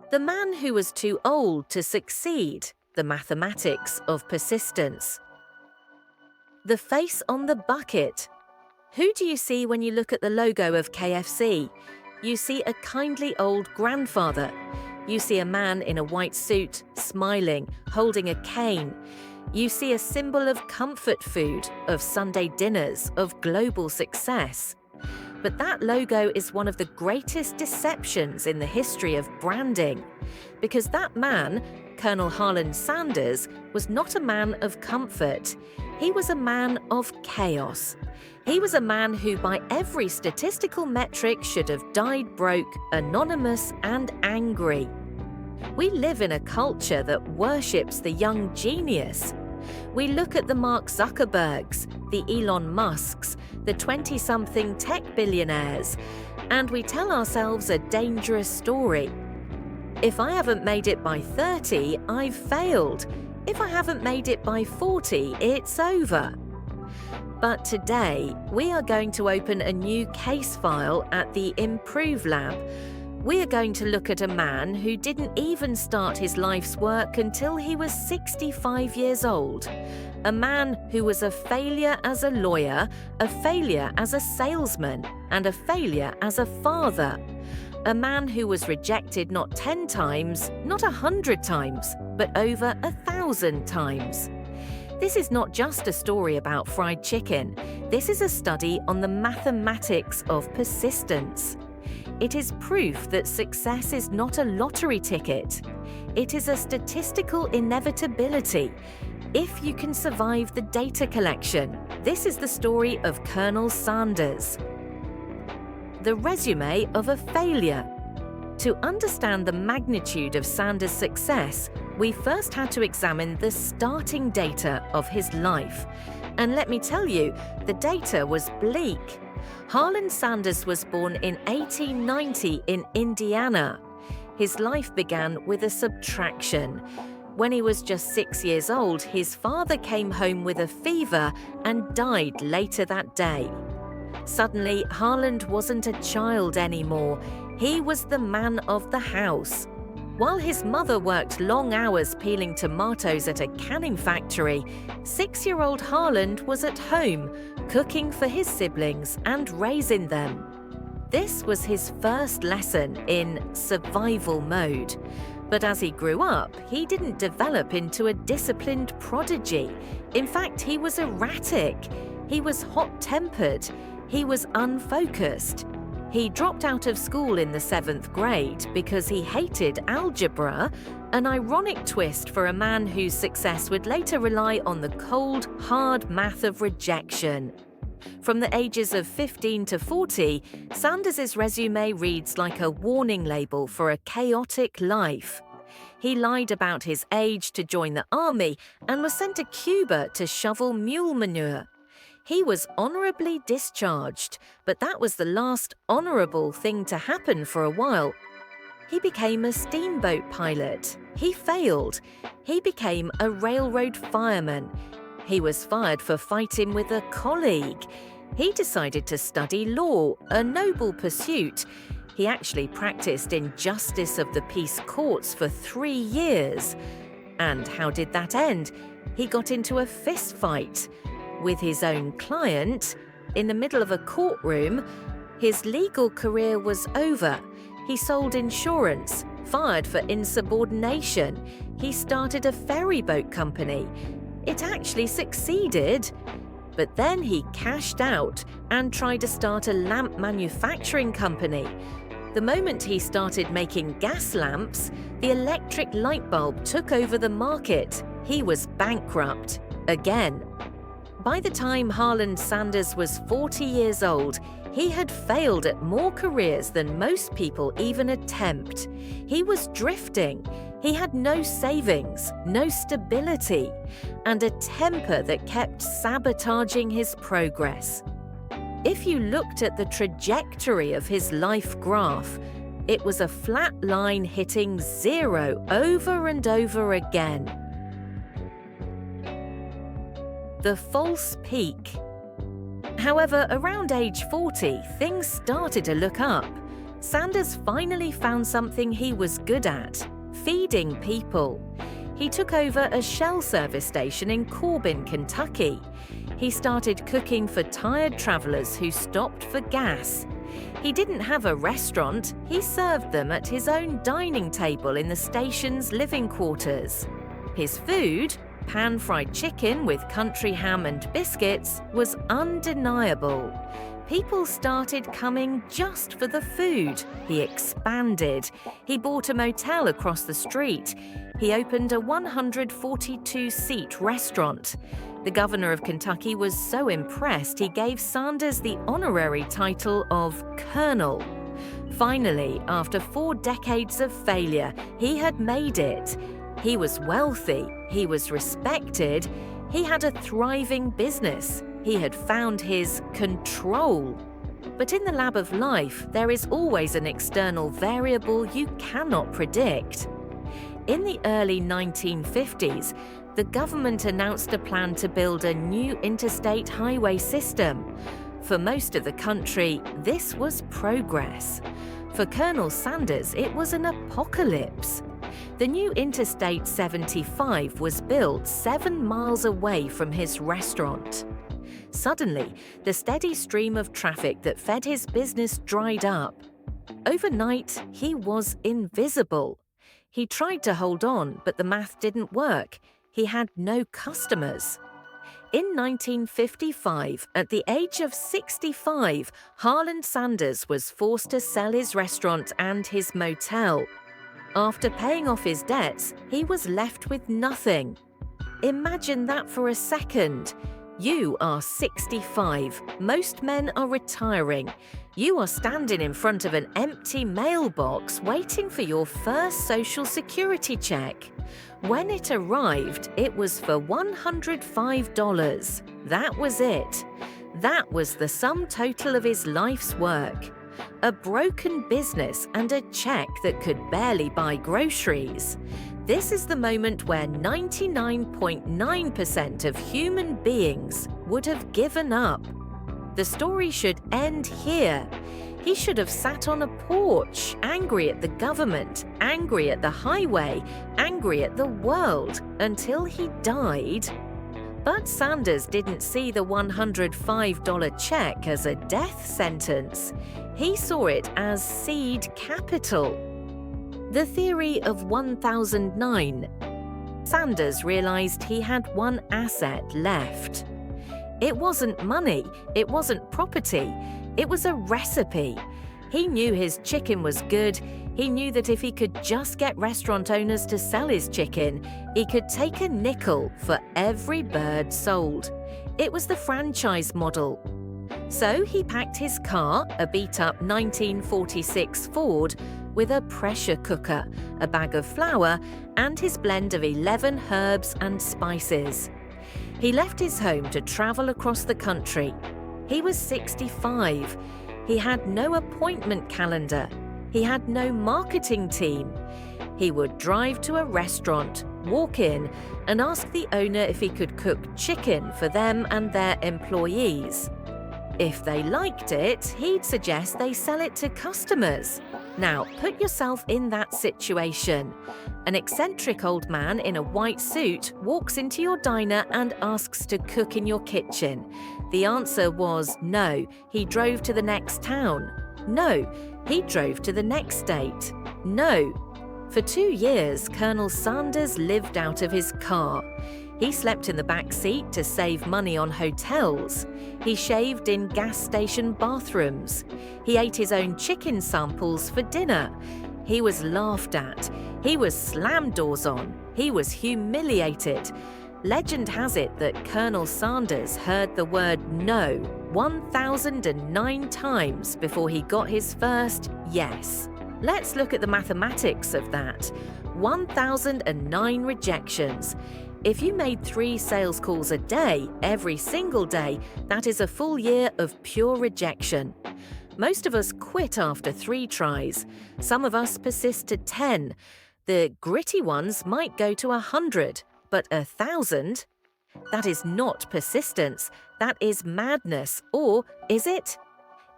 The man who was too old to succeed, the mathematics of persistence. The face on the bucket. Who do you see when you look at the logo of KFC? You see a kindly old grandfather. You see a man in a white suit, smiling, holding a cane. You see a symbol of comfort food, of Sunday dinners, of global success. But that logo is one of the greatest deceptions in the history of branding, because that man, Colonel Harland Sanders, was not a man of comfort. He was a man of chaos. He was a man who, by every statistical metric, should have died broke, anonymous, and angry. We live in a culture that worships the young genius. We look at the Mark Zuckerbergs, the Elon Musks, the 20-something tech billionaires, and we tell ourselves a dangerous story. If I haven't made it by 30, I've failed. If I haven't made it by 40, it's over. But today, we are going to open a new case file at the Improve Lab. We are going to look at a man who didn't even start his life's work until he was 65 years old. A man who was a failure as a lawyer, a failure as a salesman, and a failure as a father. A man who was rejected not 10 times, not 100 times, but over 1,000 times. This is not just a story about fried chicken. This is a study on the mathematics of persistence. It is proof that success is not a lottery ticket. It is a statistical inevitability. If you can survive the data collection, this is the story of Colonel Sanders. The resume of a failure. To understand the magnitude of Sanders' success, we first had to examine the starting data of his life. And let me tell you, the data was bleak. Harland Sanders was born in 1890 in Indiana. His life began with a subtraction. When he was just 6 years old, his father came home with a fever and died later that day. Suddenly, Harland wasn't a child anymore. He was the man of the house. While his mother worked long hours peeling tomatoes at a canning factory, 6-year-old Harland was at home, cooking for his siblings and raising them. This was his first lesson in survival mode. But as he grew up, he didn't develop into a disciplined prodigy. In fact, he was erratic. He was hot-tempered. He was unfocused. He dropped out of school in the 7th grade because he hated algebra, an ironic twist for a man whose success would later rely on the cold, hard math of rejection. From the ages of 15 to 40, Sanders' resume reads like a warning label for a chaotic life. He lied about his age to join the army and was sent to Cuba to shovel mule manure. He was honorably discharged, but that was the last honorable thing to happen for a while. He became a steamboat pilot. He failed. He became a railroad fireman. He was fired for fighting with a colleague. He decided to study law, a noble pursuit. He actually practiced in justice of the peace courts for 3 years. And how did that end? He got into a fist fight with his own client in the middle of a courtroom. His legal career was over. He sold insurance, fired for insubordination. He started a ferry boat company. It actually succeeded. But then he cashed out and tried to start a lamp manufacturing company. The moment he started making gas lamps, the electric light bulb took over the market. He was bankrupt again. By the time Harland Sanders was 40 years old, he had failed at more careers than most people even attempt. He was drifting. He had no savings, no stability, and a temper that kept sabotaging his progress. If you looked at the trajectory of his life graph, it was a flat line hitting zero over and over again. The false peak. However, around age 40, things started to look up. Sanders finally found something he was good at: feeding people. He took over a Shell service station in Corbin, Kentucky. He started cooking for tired travelers who stopped for gas. He didn't have a restaurant, he served them at his own dining table in the station's living quarters. His food, pan-fried chicken with country ham and biscuits, was undeniable. People started coming just for the food. He expanded. He bought a motel across the street. He opened a 142-seat restaurant. The governor of Kentucky was so impressed he gave Sanders the honorary title of Colonel. Finally, after 4 decades of failure, he had made it. He was wealthy. He was respected. He had a thriving business. He had found his control. But in the lab of life, there is always an external variable you cannot predict. In the early 1950s, the government announced a plan to build a new interstate highway system. For most of the country, this was progress. For Colonel Sanders, it was an apocalypse. The new Interstate 75 was built 7 miles away from his restaurant. Suddenly, the steady stream of traffic that fed his business dried up. Overnight, he was invisible. He tried to hold on, but the math didn't work. He had no customers. In 1955, at the age of 65, Harland Sanders was forced to sell his restaurant and his motel. After paying off his debts, he was left with nothing. Imagine that for a second. You are 65. Most men are retiring. You are standing in front of an empty mailbox waiting for your first Social Security check. When it arrived, it was for $105. That was it. That was the sum total of his life's work. A broken business and a check that could barely buy groceries. This is the moment where 99.9% of human beings would have given up. The story should end here. He should have sat on a porch, angry at the government, angry at the highway, angry at the world, until he died. But Sanders didn't see the $105 check as a death sentence. He saw it as seed capital. The theory of 1009. Sanders realized he had one asset left. It wasn't money, it wasn't property, it was a recipe. He knew his chicken was good. He knew that if he could just get restaurant owners to sell his chicken, he could take a nickel for every bird sold. It was the franchise model. So he packed his car, a beat-up 1946 Ford, with a pressure cooker, a bag of flour, and his blend of 11 herbs and spices. He left his home to travel across the country. He was 65. He had no appointment calendar. He had no marketing team. He would drive to a restaurant, walk in, and ask the owner if he could cook chicken for them and their employees. If they liked it, he'd suggest they sell it to customers. Now, put yourself in that situation. An eccentric old man in a white suit walks into your diner and asks to cook in your kitchen. The answer was no, he drove to the next town. No, he drove to the next state. No. For 2 years, Colonel Sanders lived out of his car. He slept in the back seat to save money on hotels. He shaved in gas station bathrooms. He ate his own chicken samples for dinner. He was laughed at. He was slammed doors on. He was humiliated. Legend has it that Colonel Sanders heard the word no 1,009 times before he got his first yes. Let's look at the mathematics of that. 1,009 rejections. If you made 3 sales calls a day, every single day, that is a full year of pure rejection. Most of us quit after 3 tries. Some of us persist to 10. The gritty ones might go to 100, but 1,000? That is not persistence. That is madness. Or is it?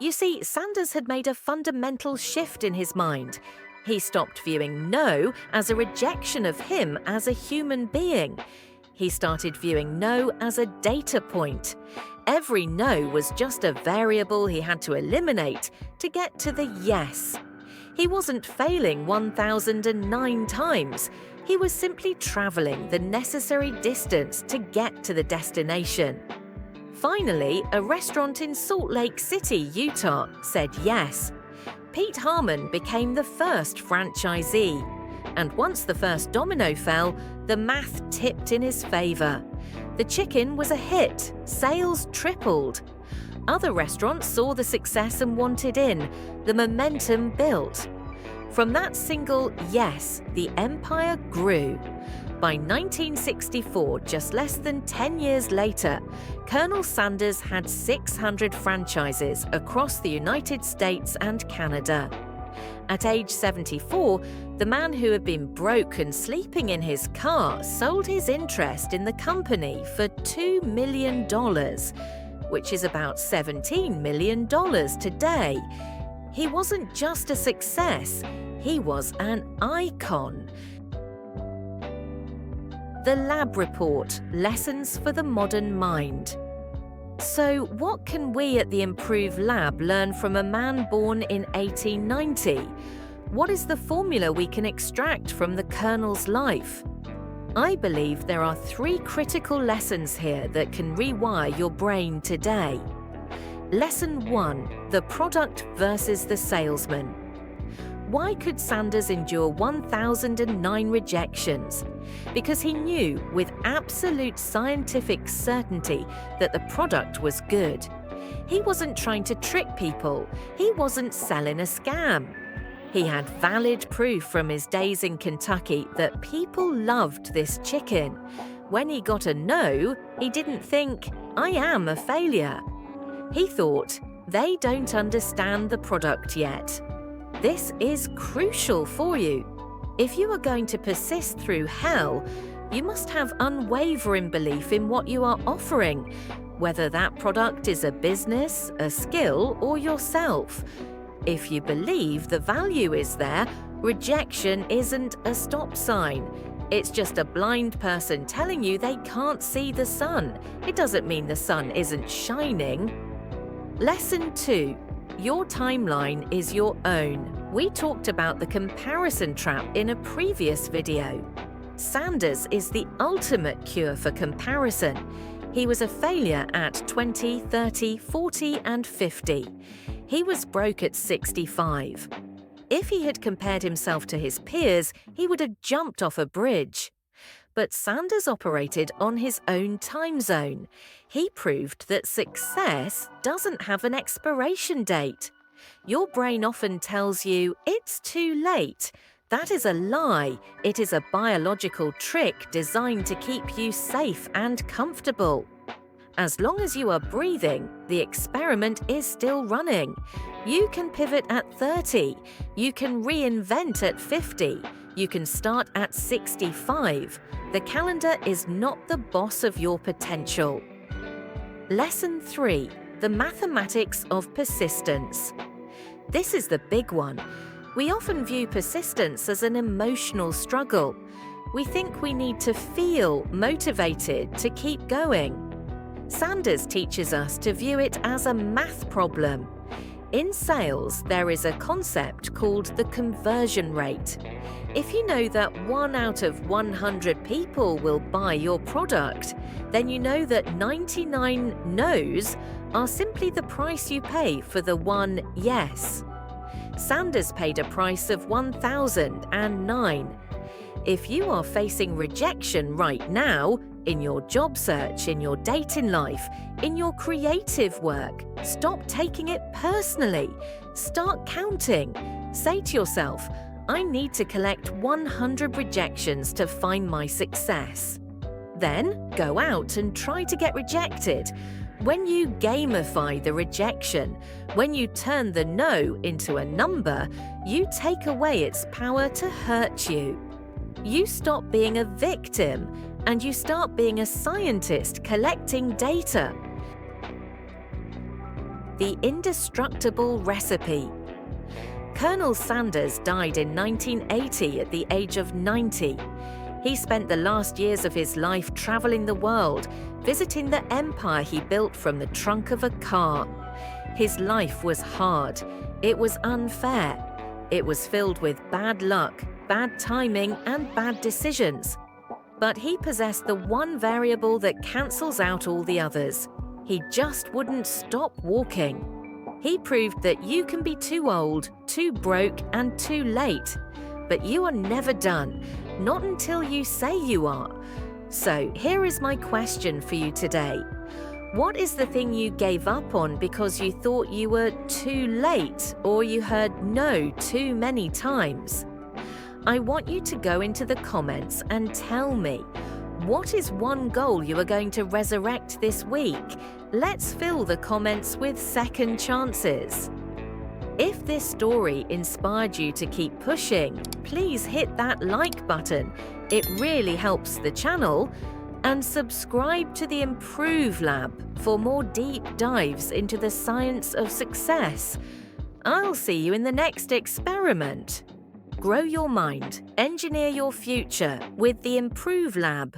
You see, Sanders had made a fundamental shift in his mind. He stopped viewing no as a rejection of him as a human being. He started viewing no as a data point. Every no was just a variable he had to eliminate to get to the yes. He wasn't failing 1,009 times. He was simply traveling the necessary distance to get to the destination. Finally, a restaurant in Salt Lake City, Utah, said yes. Pete Harmon became the first franchisee. And once the first domino fell, the math tipped in his favor. The chicken was a hit. Sales tripled. Other restaurants saw the success and wanted in. The momentum built. From that single yes, the empire grew. By 1964, just less than 10 years later, Colonel Sanders had 600 franchises across the United States and Canada. At age 74, the man who had been broke and sleeping in his car sold his interest in the company for $2 million, which is about $17 million today. He wasn't just a success, he was an icon. The Lab Report: Lessons for the Modern Mind. So, what can we at the Improve Lab learn from a man born in 1890? What is the formula we can extract from the Colonel's life? I believe there are 3 critical lessons here that can rewire your brain today. Lesson 1: the product versus the salesman. Why could Sanders endure 1,009 rejections? Because he knew with absolute scientific certainty that the product was good. He wasn't trying to trick people. He wasn't selling a scam. He had valid proof from his days in Kentucky that people loved this chicken. When he got a no, he didn't think, "I am a failure." He thought, "They don't understand the product yet." This is crucial for you. If you are going to persist through hell, you must have unwavering belief in what you are offering, whether that product is a business, a skill, or yourself. If you believe the value is there, rejection isn't a stop sign. It's just a blind person telling you they can't see the sun. It doesn't mean the sun isn't shining. Lesson 2. Your timeline is your own. We talked about the comparison trap in a previous video. Sanders is the ultimate cure for comparison. He was a failure at 20, 30, 40, and 50. He was broke at 65. If he had compared himself to his peers, he would have jumped off a bridge. But Sanders operated on his own time zone. He proved that success doesn't have an expiration date. Your brain often tells you it's too late. That is a lie. It is a biological trick designed to keep you safe and comfortable. As long as you are breathing, the experiment is still running. You can pivot at 30. You can reinvent at 50. You can start at 65. The calendar is not the boss of your potential. Lesson 3: the mathematics of persistence. This is the big one. We often view persistence as an emotional struggle. We think we need to feel motivated to keep going. Sanders teaches us to view it as a math problem. In sales, there is a concept called the conversion rate. If you know that 1 out of 100 people will buy your product, then you know that 99 no's are simply the price you pay for the one yes. Sanders paid a price of 1,009. If you are facing rejection right now, in your job search, in your dating life, in your creative work, stop taking it personally. Start counting. Say to yourself, I need to collect 100 rejections to find my success. Then go out and try to get rejected. When you gamify the rejection, when you turn the no into a number, you take away its power to hurt you. You stop being a victim and you start being a scientist collecting data. the Indestructible recipe. Colonel Sanders died in 1980 at the age of 90. He spent the last years of his life traveling the world, visiting the empire he built from the trunk of a car. His life was hard. It was unfair. It was filled with bad luck, bad timing, and bad decisions. But he possessed the one variable that cancels out all the others. He just wouldn't stop walking. He proved that you can be too old, too broke, and too late. But you are never done, not until you say you are. So here is my question for you today. What is the thing you gave up on because you thought you were too late or you heard no too many times? I want you to go into the comments and tell me, what is one goal you are going to resurrect this week? Let's fill the comments with second chances. If this story inspired you to keep pushing, please hit that like button. It really helps the channel. And subscribe to the Improve Lab for more deep dives into the science of success. I'll see you in the next experiment. Grow your mind, engineer your future with the Improve Lab.